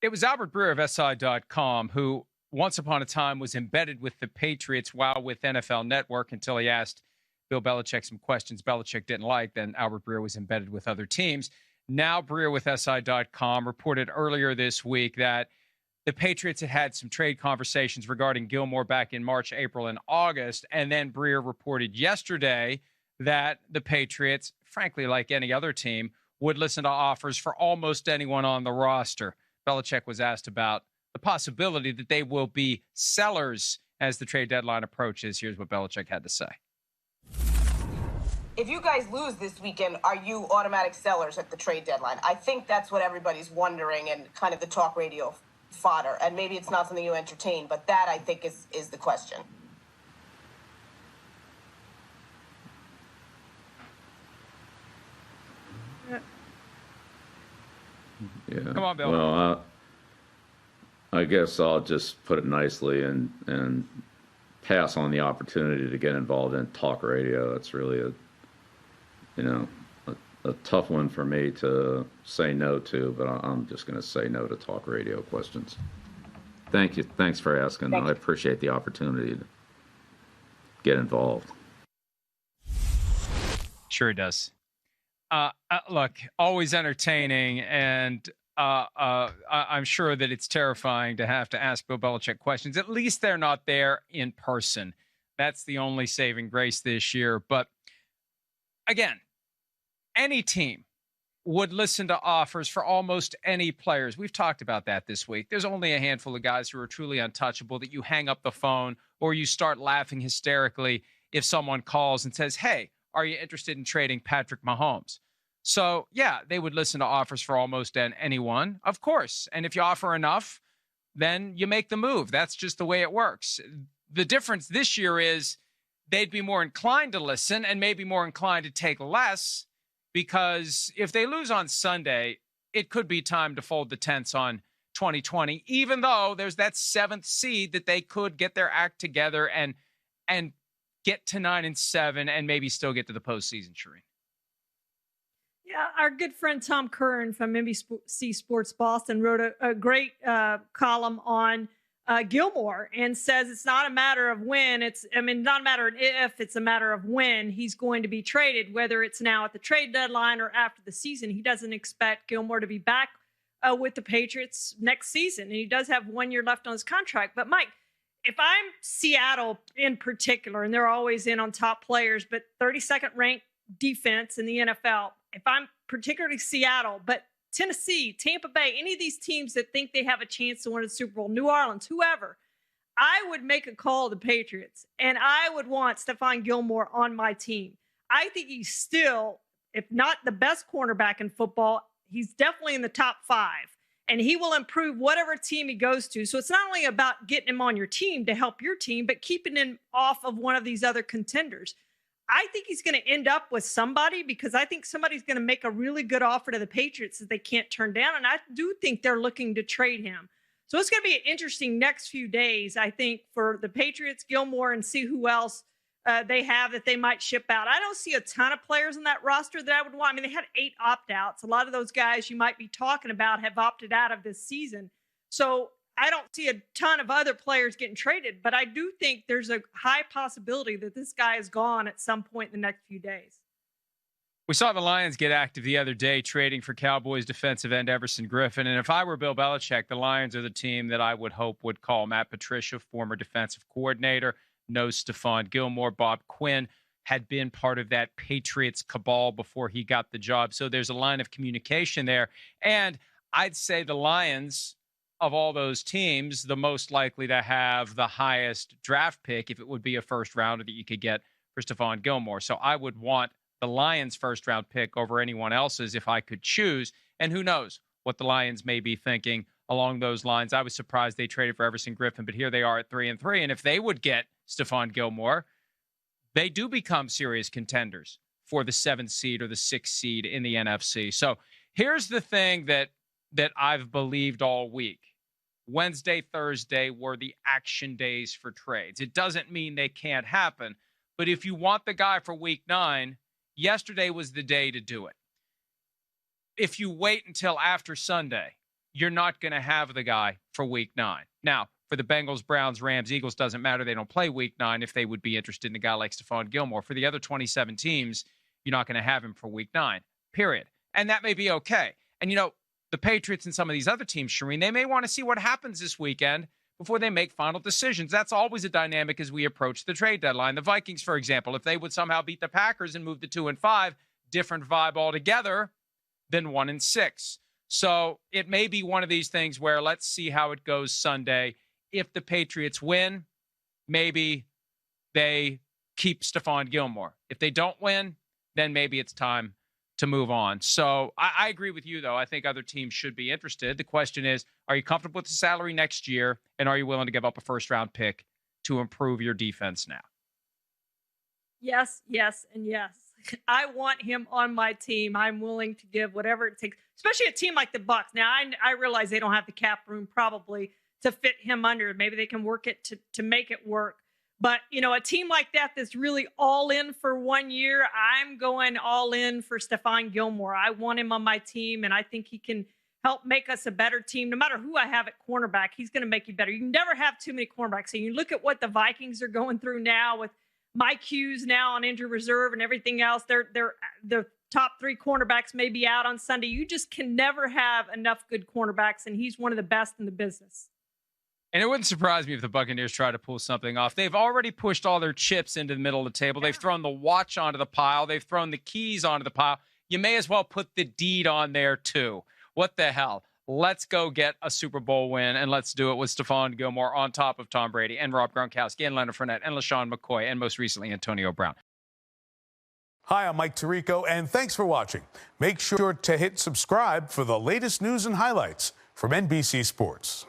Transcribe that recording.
It was Albert Breer of SI.com who once upon a time was embedded with the Patriots while with NFL Network until he asked Bill Belichick some questions Belichick didn't like. Then Albert Breer was embedded with other teams. Now Breer with SI.com reported earlier this week that the Patriots had had some trade conversations regarding Gilmore back in March, April, and August. And then Breer reported yesterday that the Patriots, frankly, like any other team, would listen to offers for almost anyone on the roster. Belichick was asked about the possibility that they will be sellers as the trade deadline approaches. Here's what Belichick had to say. If you guys lose this weekend, are you automatic sellers at the trade deadline? I think that's what everybody's wondering and kind of the talk radio fodder. And maybe it's not something you entertain, but that, I think, is the question. Yeah. Come on, Bill. Well, I guess I'll just put it nicely and pass on the opportunity to get involved in talk radio. It's really a tough one for me to say no to, but I'm just going to say no to talk radio questions. Thank you. Thanks for asking. I appreciate the opportunity to get involved. Sure he does. Look, always entertaining, and I'm sure that it's terrifying to have to ask Bill Belichick questions. At least they're not there in person. That's the only saving grace this year. But again, any team would listen to offers for almost any players. We've talked about that this week. There's only a handful of guys who are truly untouchable that you hang up the phone or you start laughing hysterically if someone calls and says, hey, are you interested in trading Patrick Mahomes? So, yeah, they would listen to offers for almost anyone, of course. And if you offer enough, then you make the move. That's just the way it works. The difference this year is they'd be more inclined to listen and maybe more inclined to take less, because if they lose on Sunday, it could be time to fold the tents on 2020, even though there's that 7th seed that they could get their act together and get to 9-7 and maybe still get to the postseason, Charean. Yeah, our good friend Tom Curran from NBC Sports Boston wrote a great column on Gilmore and says it's not a matter of when. Not a matter of if, it's a matter of when he's going to be traded, whether it's now at the trade deadline or after the season. He doesn't expect Gilmore to be back with the Patriots next season. And he does have 1 year left on his contract. But, Mike, if I'm Seattle in particular, and they're always in on top players, but 32nd ranked defense in the NFL, if I'm particularly Seattle, but Tennessee, Tampa Bay, any of these teams that think they have a chance to win a Super Bowl, New Orleans, whoever, I would make a call to the Patriots, and I would want Stephon Gilmore on my team. I think he's still, if not the best cornerback in football, he's definitely in the top 5, and he will improve whatever team he goes to. So it's not only about getting him on your team to help your team, but keeping him off of one of these other contenders. I think he's going to end up with somebody, because I think somebody's going to make a really good offer to the Patriots that they can't turn down. And I do think they're looking to trade him. So it's going to be an interesting next few days, I think, for the Patriots, Gilmore, and see who else they have that they might ship out. I don't see a ton of players on that roster that I would want. I mean, they had 8 opt-outs. A lot of those guys you might be talking about have opted out of this season. So I don't see a ton of other players getting traded, but I do think there's a high possibility that this guy is gone at some point in the next few days. We saw the Lions get active the other day trading for Cowboys defensive end Everson Griffin. And if I were Bill Belichick, the Lions are the team that I would hope would call Matt Patricia, former defensive coordinator, knows Stephon Gilmore. Bob Quinn had been part of that Patriots cabal before he got the job. So there's a line of communication there. And I'd say the Lions, of all those teams, the most likely to have the highest draft pick, if it would be a first rounder that you could get for Stephon Gilmore. So I would want the Lions' first round pick over anyone else's if I could choose. And who knows what the Lions may be thinking along those lines. I was surprised they traded for Everson Griffin, but here they are at 3-3. And if they would get Stephon Gilmore, they do become serious contenders for the 7th seed or the 6th seed in the NFC. So here's the thing that I've believed all week. Wednesday, Thursday were the action days for trades. It doesn't mean they can't happen, but if you want the guy for week 9, yesterday was the day to do it. If you wait until after Sunday, you're not going to have the guy for week 9. Now, for the Bengals, Browns, Rams, Eagles, doesn't matter. They don't play week 9 if they would be interested in a guy like Stephon Gilmore. For the other 27 teams, you're not going to have him for week 9, period. And that may be okay. And, the Patriots and some of these other teams, Charean, they may want to see what happens this weekend before they make final decisions. That's always a dynamic as we approach the trade deadline. The Vikings, for example, if they would somehow beat the Packers and move to 2-5, different vibe altogether than 1-6. So it may be one of these things where let's see how it goes Sunday. If the Patriots win, maybe they keep Stephon Gilmore. If they don't win, then maybe it's time to move on. So I agree with you, though. I think other teams should be interested. The question is, are you comfortable with the salary next year, and are you willing to give up a first-round pick to improve your defense now? Yes, yes, and yes. I want him on my team. I'm willing to give whatever it takes, especially a team like the Bucs. Now, I realize they don't have the cap room probably to fit him under. Maybe they can work it to make it work. But, a team like that that's really all in for 1 year, I'm going all in for Stephon Gilmore. I want him on my team, and I think he can help make us a better team. No matter who I have at cornerback, he's going to make you better. You can never have too many cornerbacks. So you look at what the Vikings are going through now with Mike Hughes now on injured reserve and everything else. The top 3 cornerbacks may be out on Sunday. You just can never have enough good cornerbacks, and he's one of the best in the business. And it wouldn't surprise me if the Buccaneers try to pull something off. They've already pushed all their chips into the middle of the table. They've thrown the watch onto the pile. They've thrown the keys onto the pile. You may as well put the deed on there, too. What the hell? Let's go get a Super Bowl win, and let's do it with Stephon Gilmore on top of Tom Brady and Rob Gronkowski and Leonard Fournette and LaShawn McCoy and most recently Antonio Brown. Hi, I'm Mike Tirico, and thanks for watching. Make sure to hit subscribe for the latest news and highlights from NBC Sports.